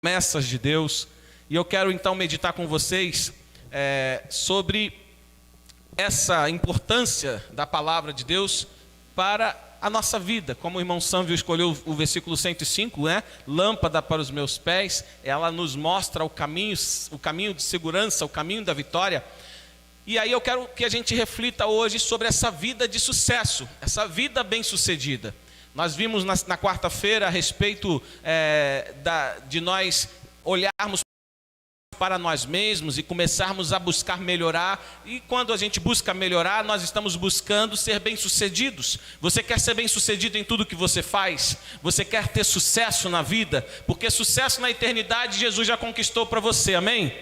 Promessas de Deus, e eu quero então meditar com vocês sobre essa importância da palavra de Deus para a nossa vida. Como o irmão Sânvio escolheu o versículo 105, né? Lâmpada para os meus pés, ela nos mostra o caminho de segurança, o caminho da vitória. E aí eu quero que a gente reflita hoje sobre essa vida de sucesso, essa vida bem-sucedida. Nós vimos na quarta-feira a respeito de nós olharmos para nós mesmos e começarmos a buscar melhorar. E quando a gente busca melhorar, nós estamos buscando ser bem-sucedidos. Você quer ser bem-sucedido em tudo que você faz? Você quer ter sucesso na vida? Porque sucesso na eternidade Jesus já conquistou para você, amém?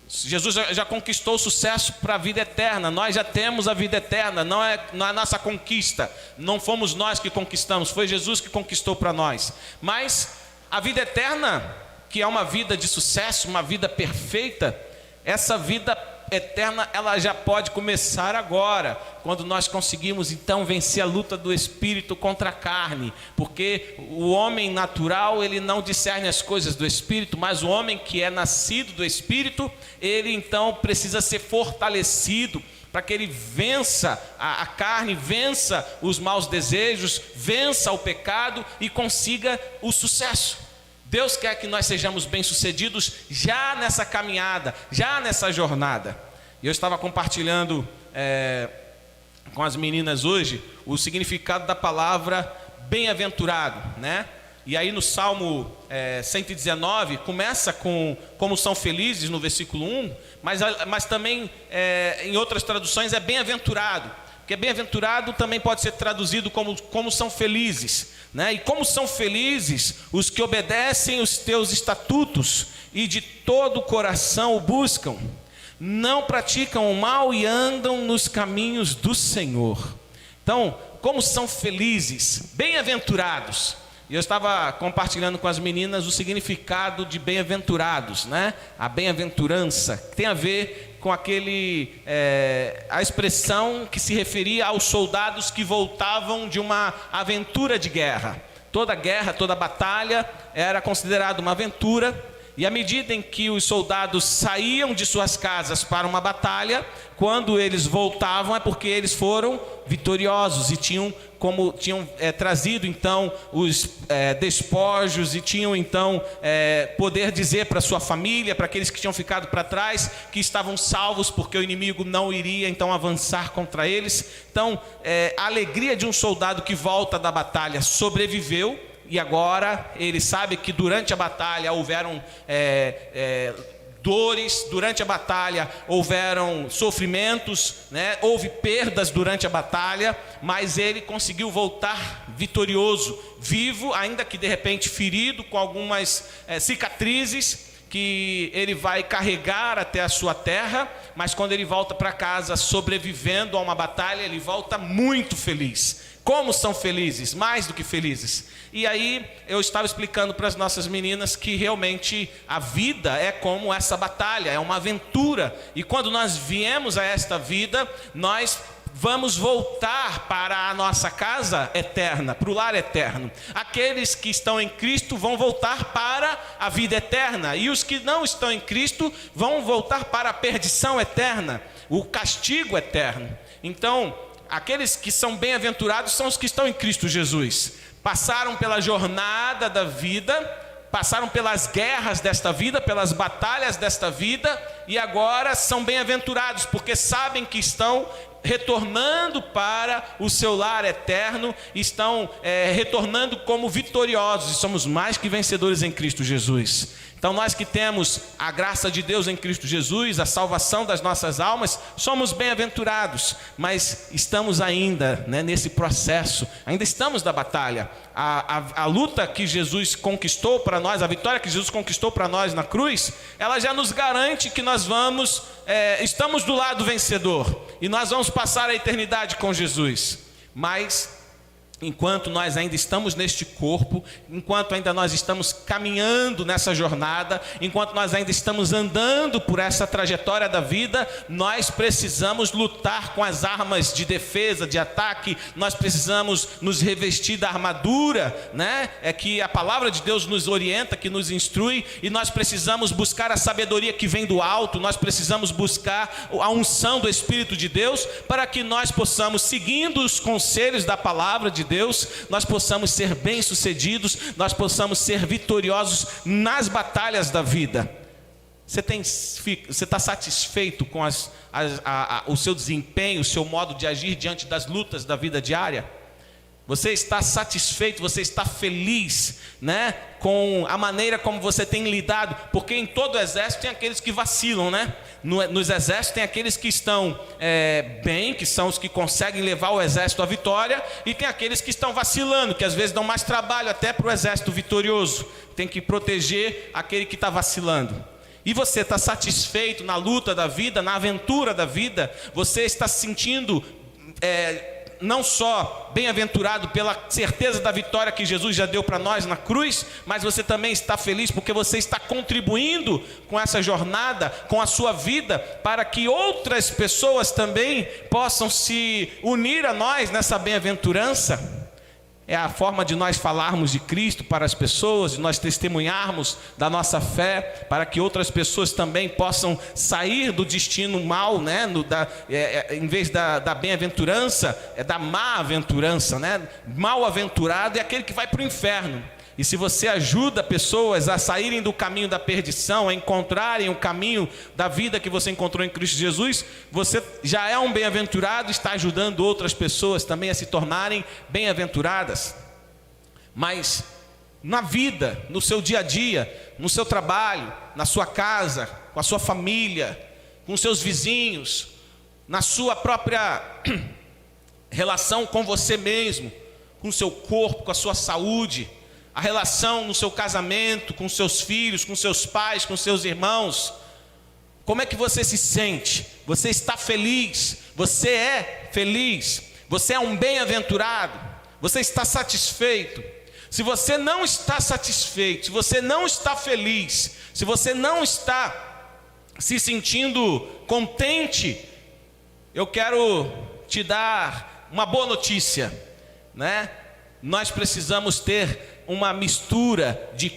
Jesus já conquistou o sucesso para a vida eterna. Nós já temos a vida eterna, não é a nossa conquista. Não fomos nós que conquistamos, foi Jesus que conquistou para nós. Mas a vida eterna, que é uma vida de sucesso, uma vida perfeita, essa vida eterna ela já pode começar agora, quando nós conseguimos então vencer a luta do espírito contra a carne, porque o homem natural ele não discerne as coisas do espírito, mas o homem que é nascido do espírito, ele então precisa ser fortalecido para que ele vença a carne, vença os maus desejos, vença o pecado e consiga o sucesso. Deus quer que nós sejamos bem-sucedidos já nessa caminhada, já nessa jornada. Eu estava compartilhando com as meninas hoje o significado da palavra bem-aventurado, né? E aí no Salmo 119 começa com como são felizes no versículo 1, mas também em outras traduções é bem-aventurado. Porque bem-aventurado também pode ser traduzido como são felizes, né? E como são felizes os que obedecem os teus estatutos e de todo o coração o buscam, não praticam o mal e andam nos caminhos do Senhor. Então, como são felizes, bem-aventurados. E eu estava compartilhando com as meninas o significado de bem-aventurados, né? A bem-aventurança tem a ver com a expressão que se referia aos soldados que voltavam de uma aventura de guerra. Toda guerra, toda batalha era considerada uma aventura. E à medida em que os soldados saíam de suas casas para uma batalha, quando eles voltavam é porque eles foram vitoriosos e tinham trazido então os despojos e tinham então poder dizer para sua família, para aqueles que tinham ficado para trás, que estavam salvos porque o inimigo não iria então avançar contra eles. Então a alegria de um soldado que volta da batalha sobreviveu. E agora ele sabe que durante a batalha houveram dores, durante a batalha houveram sofrimentos, né? Houve perdas durante a batalha, mas ele conseguiu voltar vitorioso, vivo, ainda que de repente ferido, com algumas cicatrizes que ele vai carregar até a sua terra, mas quando ele volta para casa sobrevivendo a uma batalha, ele volta muito feliz. Como são felizes, mais do que felizes. E aí eu estava explicando para as nossas meninas que realmente a vida é como essa batalha, é uma aventura. E quando nós viemos a esta vida, nós vamos voltar para a nossa casa eterna, para o lar eterno. Aqueles que estão em Cristo vão voltar para a vida eterna. E os que não estão em Cristo vão voltar para a perdição eterna, o castigo eterno. Então, aqueles que são bem-aventurados são os que estão em Cristo Jesus. Passaram pela jornada da vida, passaram pelas guerras desta vida, pelas batalhas desta vida, e agora são bem-aventurados, porque sabem que estão retornando para o seu lar eterno, estão retornando como vitoriosos, e somos mais que vencedores em Cristo Jesus. Então nós que temos a graça de Deus em Cristo Jesus, a salvação das nossas almas, somos bem-aventurados, mas estamos ainda, né, nesse processo, ainda estamos na batalha. A luta que Jesus conquistou para nós, a vitória que Jesus conquistou para nós na cruz, ela já nos garante que nós estamos do lado vencedor, e nós vamos passar a eternidade com Jesus. Mas enquanto nós ainda estamos neste corpo, enquanto ainda nós estamos caminhando nessa jornada, enquanto nós ainda estamos andando por essa trajetória da vida, nós precisamos lutar com as armas de defesa, de ataque, nós precisamos nos revestir da armadura, né? É que a palavra de Deus nos orienta, que nos instrui, e nós precisamos buscar a sabedoria que vem do alto, nós precisamos buscar a unção do Espírito de Deus, para que nós possamos, seguindo os conselhos da palavra de Deus, nós possamos ser bem-sucedidos, nós possamos ser vitoriosos nas batalhas da vida. Você está satisfeito com o seu desempenho, o seu modo de agir diante das lutas da vida diária? Você está satisfeito, você está feliz, né, com a maneira como você tem lidado? Porque em todo exército tem aqueles que vacilam, né? Nos exércitos tem aqueles que estão bem, que são os que conseguem levar o exército à vitória, e tem aqueles que estão vacilando, que às vezes dão mais trabalho até para o exército vitorioso. Tem que proteger aquele que está vacilando. E você está satisfeito na luta da vida, na aventura da vida? Você está se sentindo não só bem-aventurado pela certeza da vitória que Jesus já deu para nós na cruz, mas você também está feliz porque você está contribuindo com essa jornada, com a sua vida, para que outras pessoas também possam se unir a nós nessa bem-aventurança. É a forma de nós falarmos de Cristo para as pessoas, de nós testemunharmos da nossa fé, para que outras pessoas também possam sair do destino mal, né? Em vez da bem-aventurança, é da má-aventurança, né? Mal-aventurado é aquele que vai para o inferno. E se você ajuda pessoas a saírem do caminho da perdição, a encontrarem o caminho da vida que você encontrou em Cristo Jesus, você já é um bem-aventurado, está ajudando outras pessoas também a se tornarem bem-aventuradas. Mas na vida, no seu dia a dia, no seu trabalho, na sua casa, com a sua família, com seus vizinhos, na sua própria relação com você mesmo, com o seu corpo, com a sua saúde, a relação no seu casamento, com seus filhos, com seus pais, com seus irmãos. Como é que você se sente? Você está feliz? Você é feliz? Você é um bem-aventurado? Você está satisfeito? Se você não está satisfeito, se você não está feliz, se você não está se sentindo contente, eu quero te dar uma boa notícia, né? Nós precisamos ter uma mistura de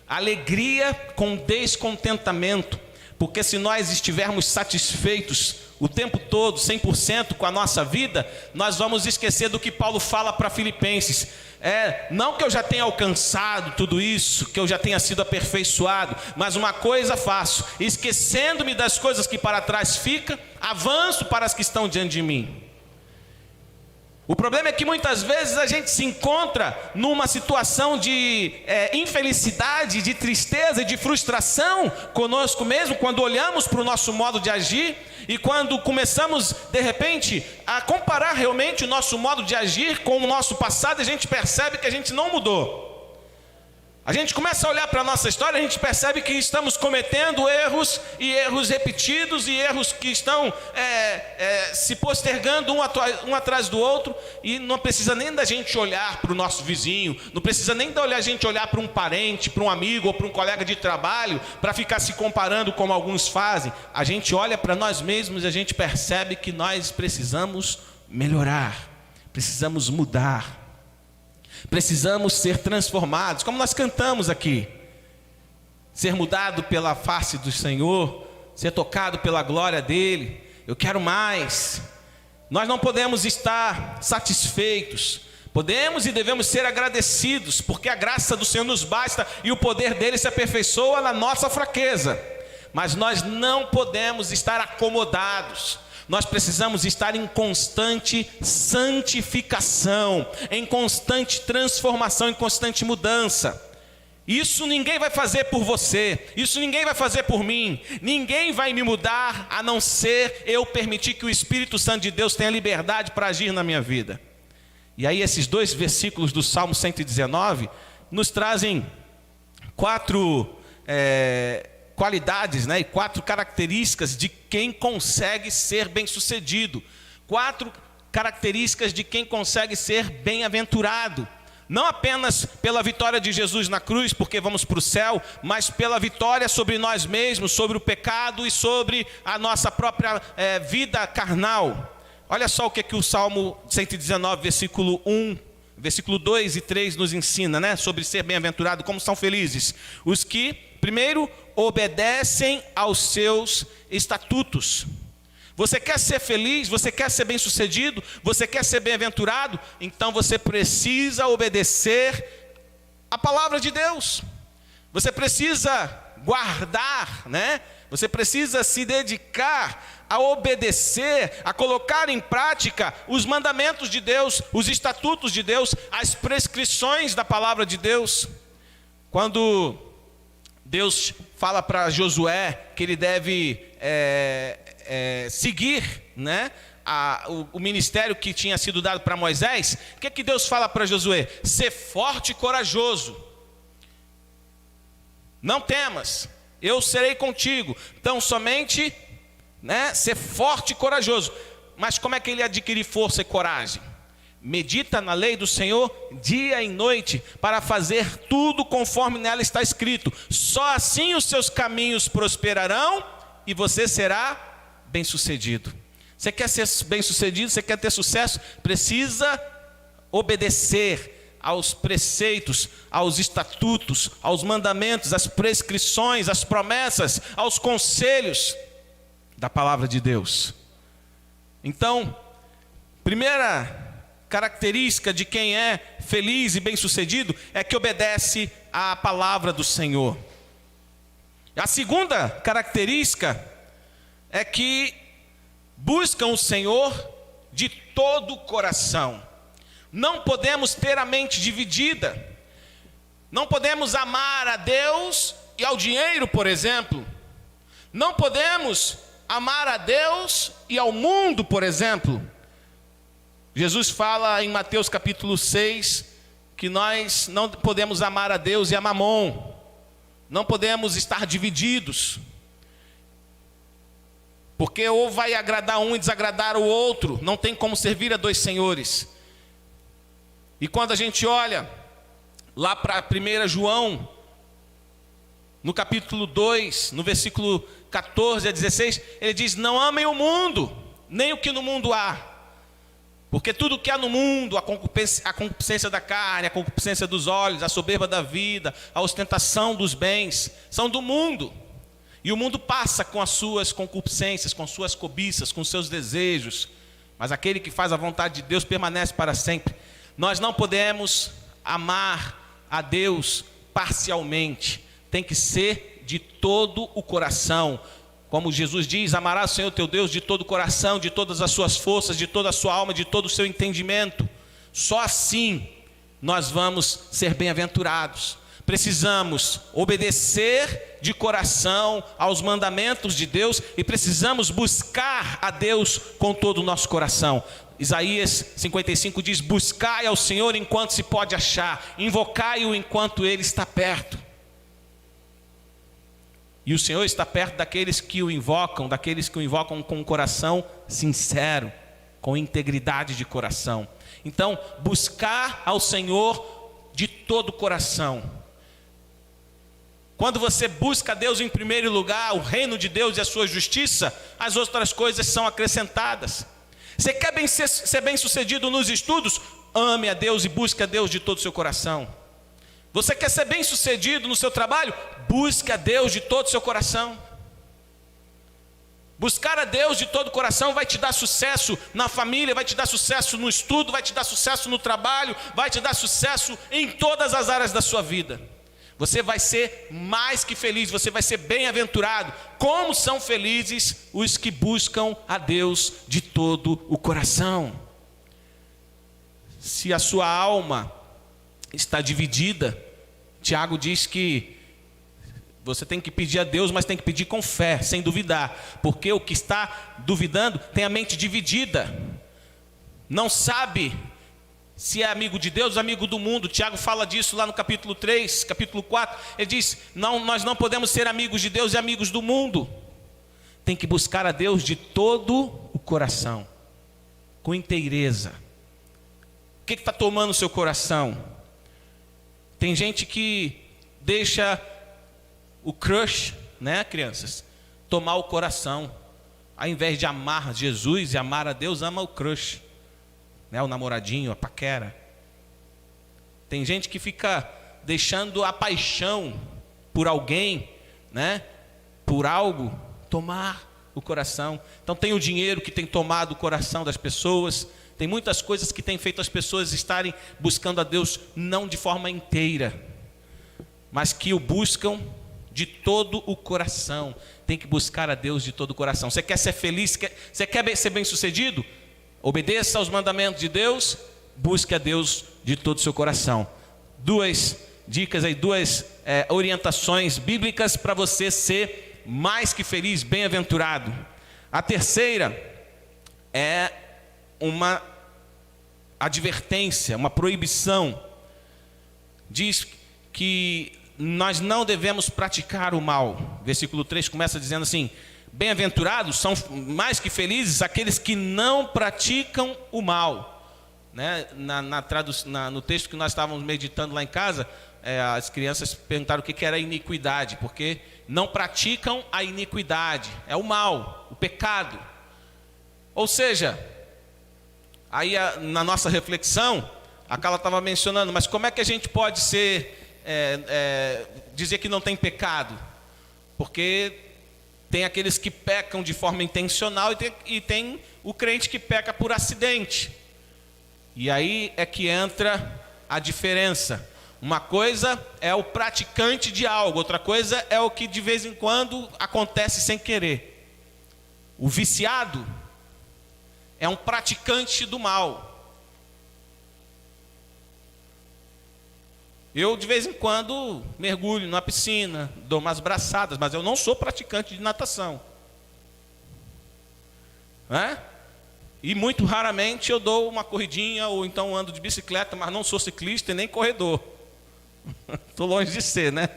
alegria com descontentamento, porque se nós estivermos satisfeitos o tempo todo, 100% com a nossa vida, nós vamos esquecer do que Paulo fala para Filipenses. Não que eu já tenha alcançado tudo isso, que eu já tenha sido aperfeiçoado, mas uma coisa faço, esquecendo-me das coisas que para trás ficam, avanço para as que estão diante de mim. O problema é que muitas vezes a gente se encontra numa situação de infelicidade, de tristeza e de frustração conosco mesmo, quando olhamos para o nosso modo de agir e quando começamos, de repente, a comparar realmente o nosso modo de agir com o nosso passado, a gente percebe que a gente não mudou. A gente começa a olhar para a nossa história, a gente percebe que estamos cometendo erros, e erros repetidos, e erros que estão se postergando um atrás do outro, e não precisa nem da gente olhar para o nosso vizinho, não precisa nem da gente olhar para um parente, para um amigo ou para um colega de trabalho, para ficar se comparando como alguns fazem. A gente olha para nós mesmos e a gente percebe que nós precisamos melhorar, precisamos mudar. Precisamos ser transformados, como nós cantamos aqui. Ser mudado pela face do Senhor, ser tocado pela glória dEle. Eu quero mais. Nós não podemos estar satisfeitos. Podemos e devemos ser agradecidos, porque a graça do Senhor nos basta e o poder dEle se aperfeiçoa na nossa fraqueza. Mas nós não podemos estar acomodados. Nós precisamos estar em constante santificação, em constante transformação, em constante mudança. Isso ninguém vai fazer por você, isso ninguém vai fazer por mim, ninguém vai me mudar, a não ser eu permitir que o Espírito Santo de Deus tenha liberdade para agir na minha vida. E aí esses 2 versículos do Salmo 119 nos trazem 4 qualidades, né, e 4 características de quem consegue ser bem-sucedido. 4 características de quem consegue ser bem-aventurado. Não apenas pela vitória de Jesus na cruz, porque vamos para o céu, mas pela vitória sobre nós mesmos, sobre o pecado e sobre a nossa própria vida carnal. Olha só o que o Salmo 119, versículo 1, versículo 2 e 3 nos ensina, né? Sobre ser bem-aventurado, como são felizes. Os que, primeiro, obedecem aos seus estatutos. Você quer ser feliz? Você quer ser bem-sucedido? Você quer ser bem-aventurado? Então você precisa obedecer a palavra de Deus. Você precisa guardar, né? Você precisa se dedicar a obedecer, a colocar em prática os mandamentos de Deus, os estatutos de Deus, as prescrições da palavra de Deus. Quando Deus fala para Josué que ele deve seguir, né, o ministério que tinha sido dado para Moisés, o que Deus fala para Josué? Ser forte e corajoso, não temas, eu serei contigo. Então somente, né, ser forte e corajoso. Mas como é que ele adquire força e coragem? Medita na lei do Senhor dia e noite, para fazer tudo conforme nela está escrito. Só assim os seus caminhos prosperarão e você será bem-sucedido. Você quer ser bem-sucedido? Você quer ter sucesso? Precisa obedecer aos preceitos, aos estatutos, aos mandamentos, às prescrições, às promessas, aos conselhos da palavra de Deus. Então, primeira característica de quem é feliz e bem-sucedido é que obedece à palavra do Senhor. A segunda característica é que buscam o Senhor de todo o coração. Não podemos ter a mente dividida. Não podemos amar a Deus e ao dinheiro, por exemplo. Não podemos amar a Deus e ao mundo, por exemplo. Jesus fala em Mateus capítulo 6 que nós não podemos amar a Deus e a Mamon. Não podemos estar divididos, porque ou vai agradar um e desagradar o outro. Não tem como servir a dois senhores. E quando a gente olha lá para 1 João, no capítulo 2, no versículo 14 a 16, ele diz: não amem o mundo, nem o que no mundo há. Porque tudo que há no mundo, a concupiscência da carne, a concupiscência dos olhos, a soberba da vida, a ostentação dos bens, são do mundo. E o mundo passa com as suas concupiscências, com suas cobiças, com seus desejos. Mas aquele que faz a vontade de Deus permanece para sempre. Nós não podemos amar a Deus parcialmente. Tem que ser de todo o coração. Como Jesus diz: amarás o Senhor teu Deus de todo o coração, de todas as suas forças, de toda a sua alma, de todo o seu entendimento. Só assim nós vamos ser bem-aventurados. Precisamos obedecer de coração aos mandamentos de Deus e precisamos buscar a Deus com todo o nosso coração. Isaías 55 diz: buscai ao Senhor enquanto se pode achar, invocai-o enquanto Ele está perto. E o Senhor está perto daqueles que o invocam com um coração sincero, com integridade de coração. Então, buscar ao Senhor de todo o coração. Quando você busca a Deus em primeiro lugar, o reino de Deus e a sua justiça, as outras coisas são acrescentadas. Você quer ser bem-sucedido nos estudos? Ame a Deus e busque a Deus de todo o seu coração. Você quer ser bem-sucedido no seu trabalho? Busque a Deus de todo o seu coração. Buscar a Deus de todo o coração vai te dar sucesso na família, vai te dar sucesso no estudo, vai te dar sucesso no trabalho, vai te dar sucesso em todas as áreas da sua vida. Você vai ser mais que feliz, você vai ser bem-aventurado. Como são felizes os que buscam a Deus de todo o coração. Se a sua alma está dividida, Tiago diz que você tem que pedir a Deus, mas tem que pedir com fé, sem duvidar. Porque o que está duvidando tem a mente dividida. Não sabe se é amigo de Deus ou amigo do mundo. Tiago fala disso lá no capítulo 3, capítulo 4. Ele diz: nós não podemos ser amigos de Deus e amigos do mundo. Tem que buscar a Deus de todo o coração, com inteireza. O que está tomando o seu coração? Tem gente que deixa o crush, né, crianças, tomar o coração. Ao invés de amar Jesus e amar a Deus, ama o crush, né, o namoradinho, a paquera. Tem gente que fica deixando a paixão por alguém, né, por algo, tomar o coração. Então tem o dinheiro que tem tomado o coração das pessoas. Tem muitas coisas que têm feito as pessoas estarem buscando a Deus não de forma inteira, mas que o buscam de todo o coração. Tem que buscar a Deus de todo o coração. Você quer ser feliz? Você quer ser bem-sucedido? Obedeça aos mandamentos de Deus. Busque a Deus de todo o seu coração. Duas dicas aí, duas orientações bíblicas para você ser mais que feliz, bem-aventurado. A terceira é uma advertência, uma proibição. Diz que nós não devemos praticar o mal. Versículo 3 começa dizendo assim: bem-aventurados são mais que felizes aqueles que não praticam o mal, né? No texto que nós estávamos meditando lá em casa, as crianças perguntaram o que era iniquidade, porque não praticam a iniquidade, é o mal, o pecado. Ou seja, aí na nossa reflexão, a Carla estava mencionando, mas como é que a gente pode dizer que não tem pecado? Porque tem aqueles que pecam de forma intencional e tem o crente que peca por acidente. E aí é que entra a diferença. Uma coisa é o praticante de algo, outra coisa é o que de vez em quando acontece sem querer. O viciado é um praticante do mal. Eu de vez em quando mergulho na piscina, dou umas braçadas, mas eu não sou praticante de natação, né? E muito raramente eu dou uma corridinha ou então ando de bicicleta, mas não sou ciclista e nem corredor. Estou longe de ser, né?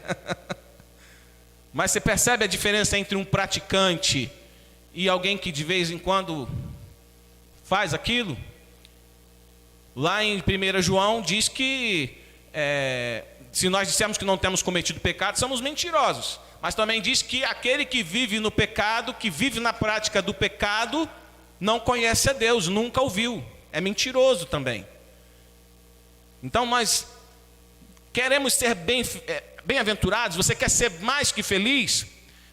Mas você percebe a diferença entre um praticante e alguém que de vez em quando faz aquilo? Lá em 1 João diz que se nós dissermos que não temos cometido pecado, somos mentirosos. Mas também diz que aquele que vive no pecado, que vive na prática do pecado, não conhece a Deus, nunca o viu. É mentiroso também. Então nós queremos ser bem-aventurados. Você quer ser mais que feliz?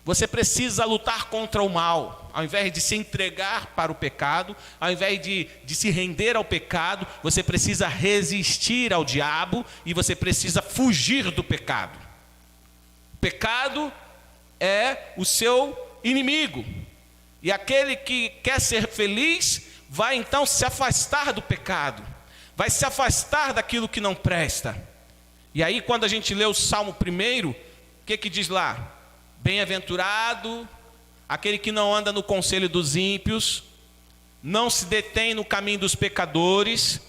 Você precisa lutar contra o mal. Ao invés de se entregar para o pecado, ao invés de se render ao pecado, você precisa resistir ao diabo e você precisa fugir do pecado. O pecado é o seu inimigo. E aquele que quer ser feliz vai então se afastar do pecado, vai se afastar daquilo que não presta. E aí quando a gente lê o Salmo 1, o que diz lá? Bem-aventurado aquele que não anda no conselho dos ímpios, não se detém no caminho dos pecadores,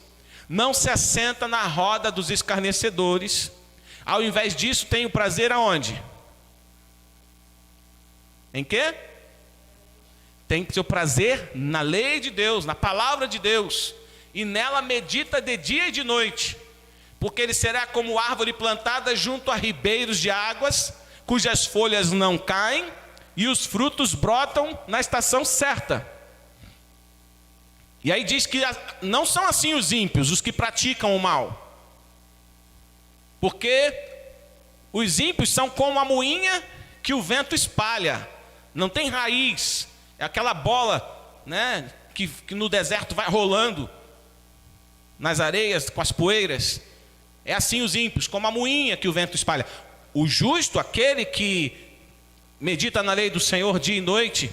não se assenta na roda dos escarnecedores. Ao invés disso, tem o prazer aonde? Em quê? Tem seu prazer na lei de Deus, na palavra de Deus, e nela medita de dia e de noite, porque ele será como árvore plantada junto a ribeiros de águas, cujas folhas não caem e os frutos brotam na estação certa. E aí diz que não são assim os ímpios, os que praticam o mal, porque os ímpios são como a moinha que o vento espalha, não tem raiz, é aquela bola, né, que no deserto vai rolando nas areias com as poeiras. É assim os ímpios, como a moinha que o vento espalha. O justo, aquele que medita na lei do Senhor dia e noite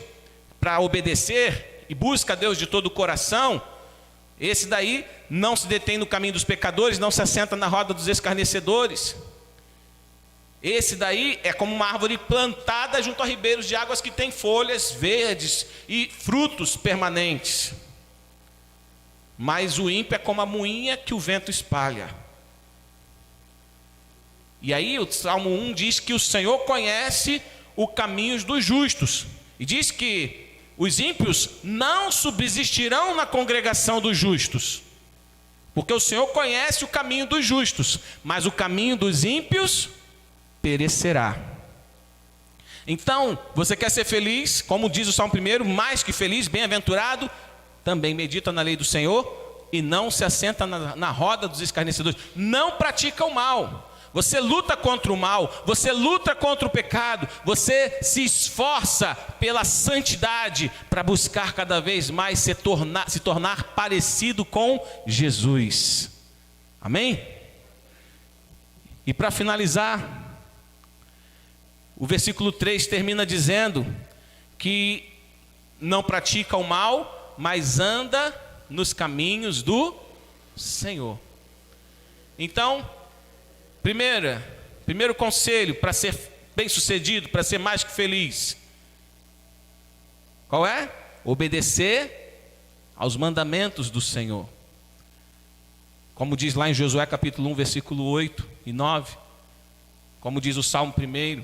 para obedecer e busca a Deus de todo o coração, esse daí não se detém no caminho dos pecadores, não se assenta na roda dos escarnecedores. Esse daí é como uma árvore plantada junto a ribeiros de águas que tem folhas verdes e frutos permanentes. Mas o ímpio é como a moinha que o vento espalha. E aí o Salmo 1 diz que o Senhor conhece os caminhos dos justos. E diz que os ímpios não subsistirão na congregação dos justos, porque o Senhor conhece o caminho dos justos, mas o caminho dos ímpios perecerá. Então, você quer ser feliz, como diz o Salmo 1, mais que feliz, bem-aventurado, também medita na lei do Senhor e não se assenta na roda dos escarnecedores. Não pratica o mal. Você luta contra o mal, você luta contra o pecado, você se esforça pela santidade para buscar cada vez mais se tornar parecido com Jesus. Amém? E para finalizar, o versículo 3 termina dizendo que não pratica o mal, mas anda nos caminhos do Senhor. Então, primeiro conselho para ser bem-sucedido, para ser mais que feliz. Qual é? Obedecer aos mandamentos do Senhor. Como diz lá em Josué capítulo 1, versículo 8 e 9. Como diz o Salmo 1.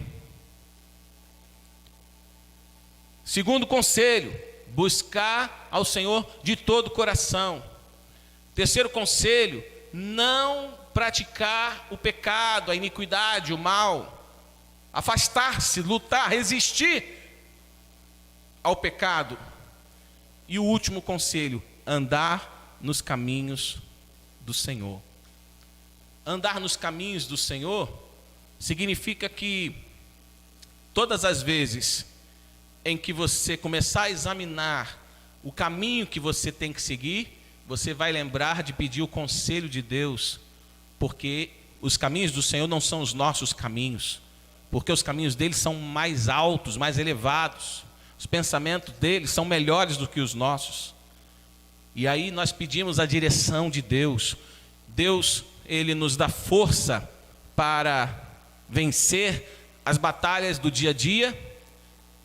Segundo conselho, buscar ao Senhor de todo o coração. Terceiro conselho, não praticar o pecado, a iniquidade, o mal. Afastar-se, lutar, resistir ao pecado. E o último conselho, andar nos caminhos do Senhor. Andar nos caminhos do Senhor significa que todas as vezes em que você começar a examinar o caminho que você tem que seguir, você vai lembrar de pedir o conselho de Deus, porque os caminhos do Senhor não são os nossos caminhos, porque os caminhos dele são mais altos, mais elevados, os pensamentos dele são melhores do que os nossos. E aí nós pedimos a direção de Deus. Deus, ele nos dá força para vencer as batalhas do dia a dia,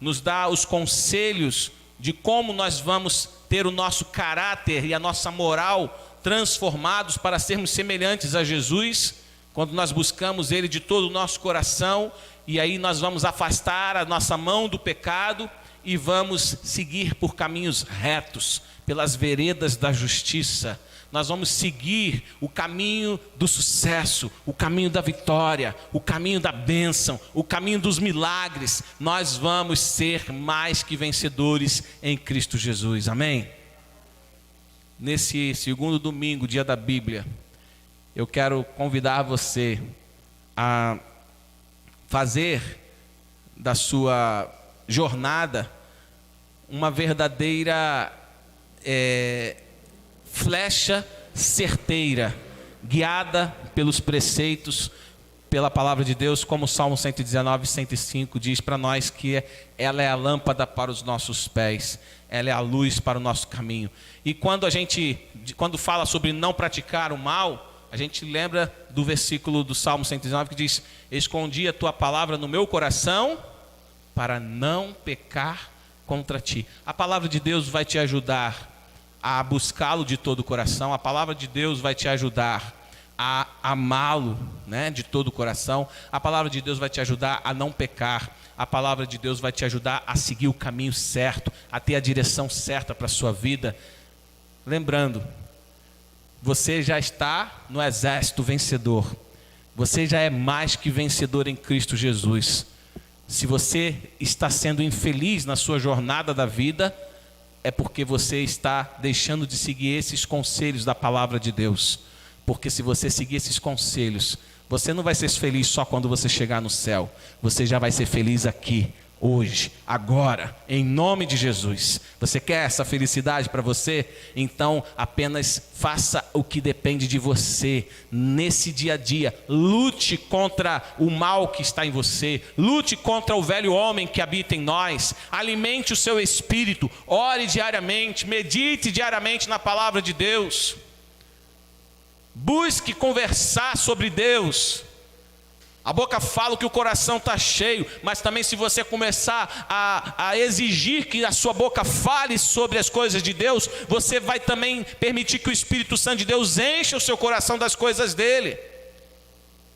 nos dá os conselhos de como nós vamos ter o nosso caráter e a nossa moral transformados para sermos semelhantes a Jesus, quando nós buscamos ele de todo o nosso coração, e aí nós vamos afastar a nossa mão do pecado e vamos seguir por caminhos retos, pelas veredas da justiça. Nós vamos seguir o caminho do sucesso, o caminho da vitória, o caminho da bênção, o caminho dos milagres. Nós vamos ser mais que vencedores em Cristo Jesus. Amém? Nesse segundo domingo, dia da Bíblia, eu quero convidar você a fazer da sua jornada uma verdadeira flecha certeira, guiada pelos preceitos, pela palavra de Deus, como o Salmo 119, 105 diz para nós que ela é a lâmpada para os nossos pés, ela é a luz para o nosso caminho. E quando fala sobre não praticar o mal, a gente lembra do versículo do Salmo 119 que diz: escondi a tua palavra no meu coração para não pecar contra ti. A palavra de Deus vai te ajudar a buscá-lo de todo o coração. A palavra de Deus vai te ajudar a amá-lo, né, de todo o coração. A palavra de Deus vai te ajudar a não pecar. A palavra de Deus vai te ajudar a seguir o caminho certo, a ter a direção certa para a sua vida. Lembrando, você já está no exército vencedor. Você já é mais que vencedor em Cristo Jesus. Se você está sendo infeliz na sua jornada da vida, é porque você está deixando de seguir esses conselhos da palavra de Deus. Porque se você seguir esses conselhos, você não vai ser feliz só quando você chegar no céu. Você já vai ser feliz aqui, hoje, agora, em nome de Jesus. Você quer essa felicidade para você? Então apenas faça o que depende de você. Nesse dia a dia, lute contra o mal que está em você. Lute contra o velho homem que habita em nós. Alimente o seu espírito. Ore diariamente, medite diariamente na palavra de Deus. Busque conversar sobre Deus. A boca fala que o coração está cheio, mas também se você começar a exigir que a sua boca fale sobre as coisas de Deus, você vai também permitir que o Espírito Santo de Deus encha o seu coração das coisas dele.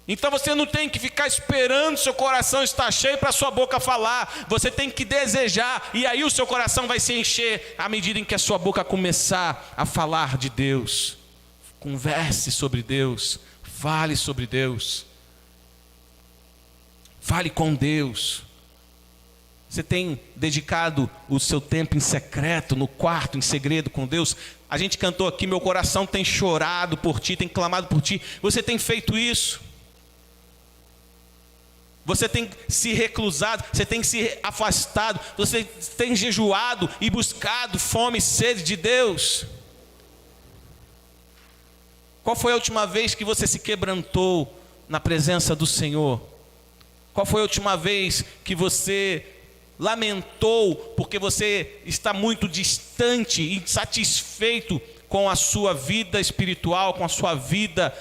Então você não tem que ficar esperando seu coração estar cheio para sua boca falar. Você tem que desejar, e aí o seu coração vai se encher à medida em que a sua boca começar a falar de Deus. Converse sobre Deus, fale sobre Deus. Fale com Deus. Você tem dedicado o seu tempo em secreto, no quarto, em segredo com Deus? A gente cantou aqui, meu coração tem chorado por ti, tem clamado por ti. Você tem feito isso? Você tem se reclusado, você tem se afastado, você tem jejuado e buscado fome e sede de Deus? Qual foi a última vez que você se quebrantou na presença do Senhor? Qual foi a última vez que você lamentou porque você está muito distante, insatisfeito com a sua vida espiritual, com a sua vida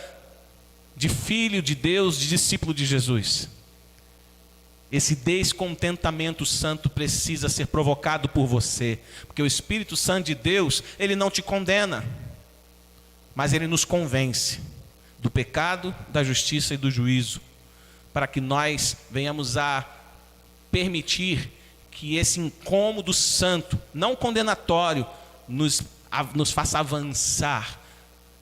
de filho de Deus, de discípulo de Jesus? Esse descontentamento santo precisa ser provocado por você, porque o Espírito Santo de Deus, ele não te condena, mas ele nos convence do pecado, da justiça e do juízo, para que nós venhamos a permitir que esse incômodo santo, não condenatório, nos faça avançar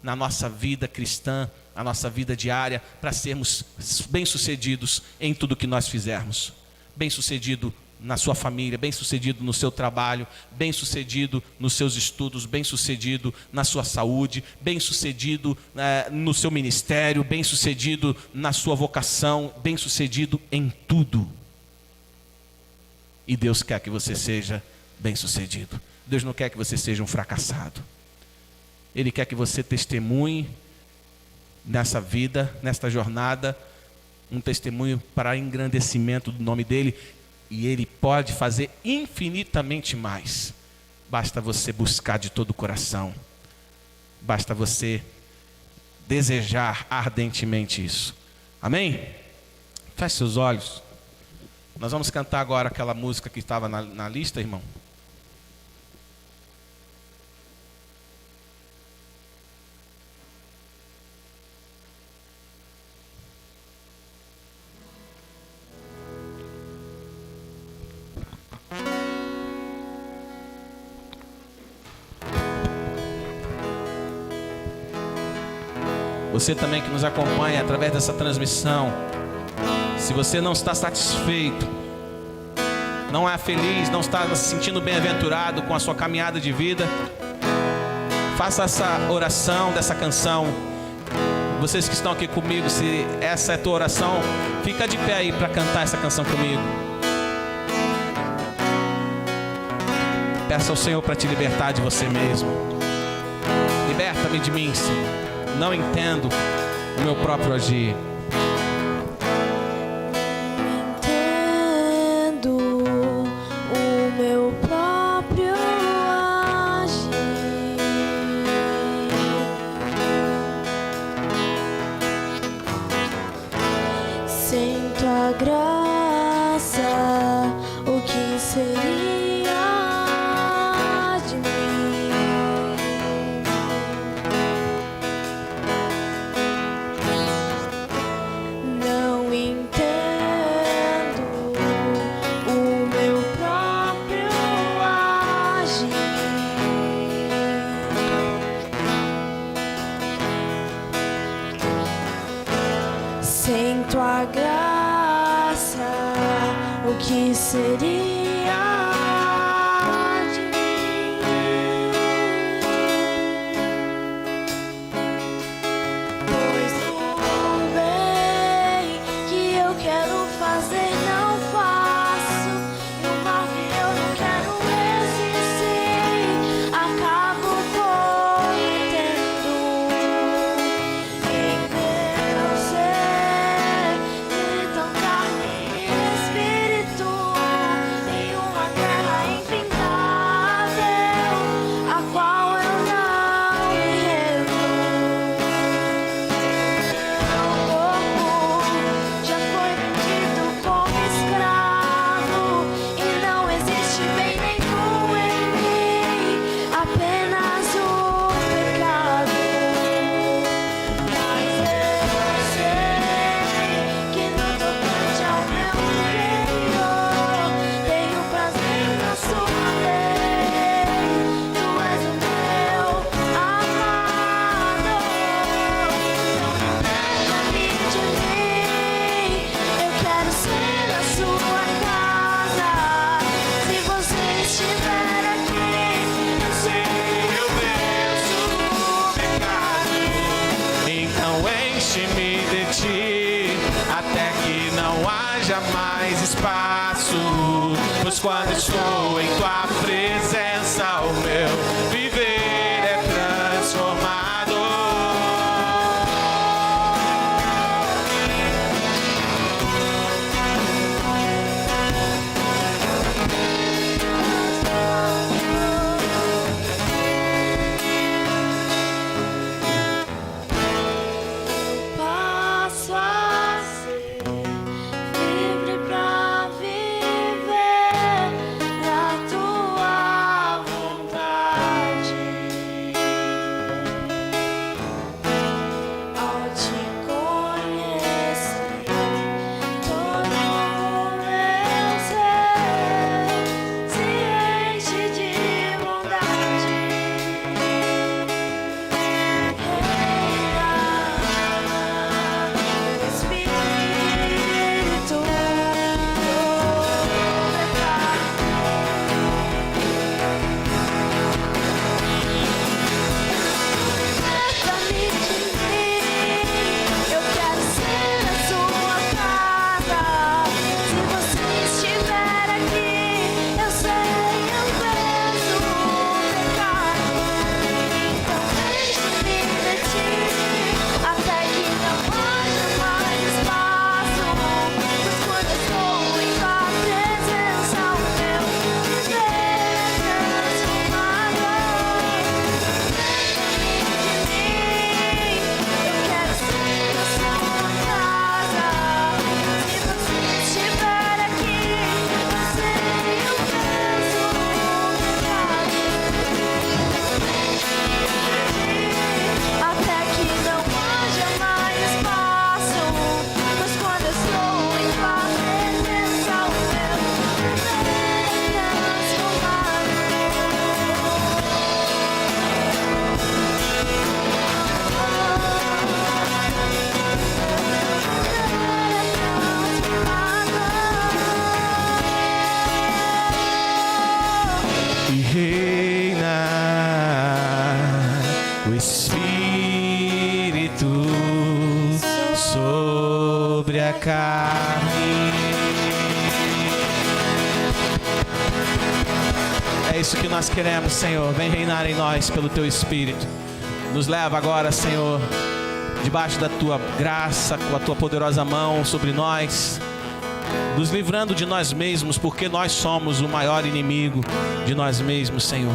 na nossa vida cristã, na nossa vida diária, para sermos bem-sucedidos em tudo que nós fizermos. Bem-sucedido na sua família, bem-sucedido no seu trabalho, bem-sucedido nos seus estudos, bem-sucedido na sua saúde, bem-sucedido no seu ministério, bem-sucedido na sua vocação, bem-sucedido em tudo. E Deus quer que você seja bem-sucedido. Deus não quer que você seja um fracassado. Ele quer que você testemunhe nessa vida, nesta jornada, um testemunho para engrandecimento do nome dEle. E Ele pode fazer infinitamente mais. Basta você buscar de todo o coração. Basta você desejar ardentemente isso. Amém? Feche seus olhos. Nós vamos cantar agora aquela música que estava na lista, irmão. Você também que nos acompanha através dessa transmissão, se você não está satisfeito, não é feliz, não está se sentindo bem-aventurado com a sua caminhada de vida, faça essa oração dessa canção. Vocês que estão aqui comigo, se essa é a tua oração, fica de pé aí para cantar essa canção comigo. Peça ao Senhor para te libertar de você mesmo. Liberta-me de mim, Senhor. Não entendo o meu próprio agir. Entendo o meu próprio agir. Sem tua graça, o que seria? Sem tua graça, o que seria de mim? Pois o bem que eu quero fazer não faço, e o mal que eu não quero resistir, acabo cometendo. Em Deus de tão carne e espírito, nenhuma Pois quando estou em tua presença, o meu viver é transformado. Passo a ser livre pra viver na tua vontade. Ao te conhecer, todo o meu ser se enche de bondade. Espírito liberta-me de mim. Eu quero ser a sua casa. Se você estiver aqui, eu sei, eu penso o pecado. Então deixe-me de ti, até que não haja mais espaço. Pois quando estou em tua presença, o meu viver é transformado. Liberta-me de mim, eu quero ser a sua casa. Se você estiver aqui, eu sei, eu penso o pecado. Até que não haja mais espaço. Pois quando eu estou em tua presença, o meu viver é transformado. E reina o Espírito sobre a carne. É isso que nós queremos, Senhor. Vem reinar em nós pelo teu Espírito. Nos leva agora, Senhor, debaixo da tua graça, com a tua poderosa mão sobre nós, nos livrando de nós mesmos, porque nós somos o maior inimigo de nós mesmos, Senhor.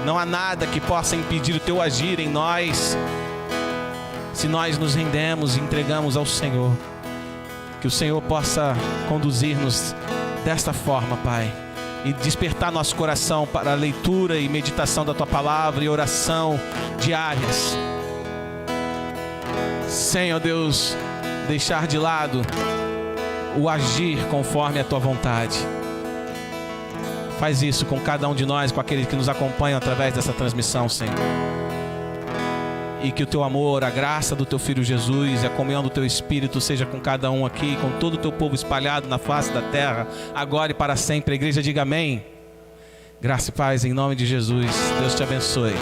Não há nada que possa impedir o teu agir em nós, se nós nos rendemos e entregamos ao Senhor. Que o Senhor possa conduzir-nos desta forma, Pai, e despertar nosso coração para a leitura e meditação da tua palavra e oração diárias. Sem, ó Deus, deixar de lado o agir conforme a tua vontade. Faz isso com cada um de nós, com aqueles que nos acompanham através dessa transmissão, Senhor. E que o teu amor, a graça do teu Filho Jesus e a comunhão do teu Espírito seja com cada um aqui, com todo o teu povo espalhado na face da terra, agora e para sempre. A igreja diga amém. Graça e paz em nome de Jesus. Deus te abençoe.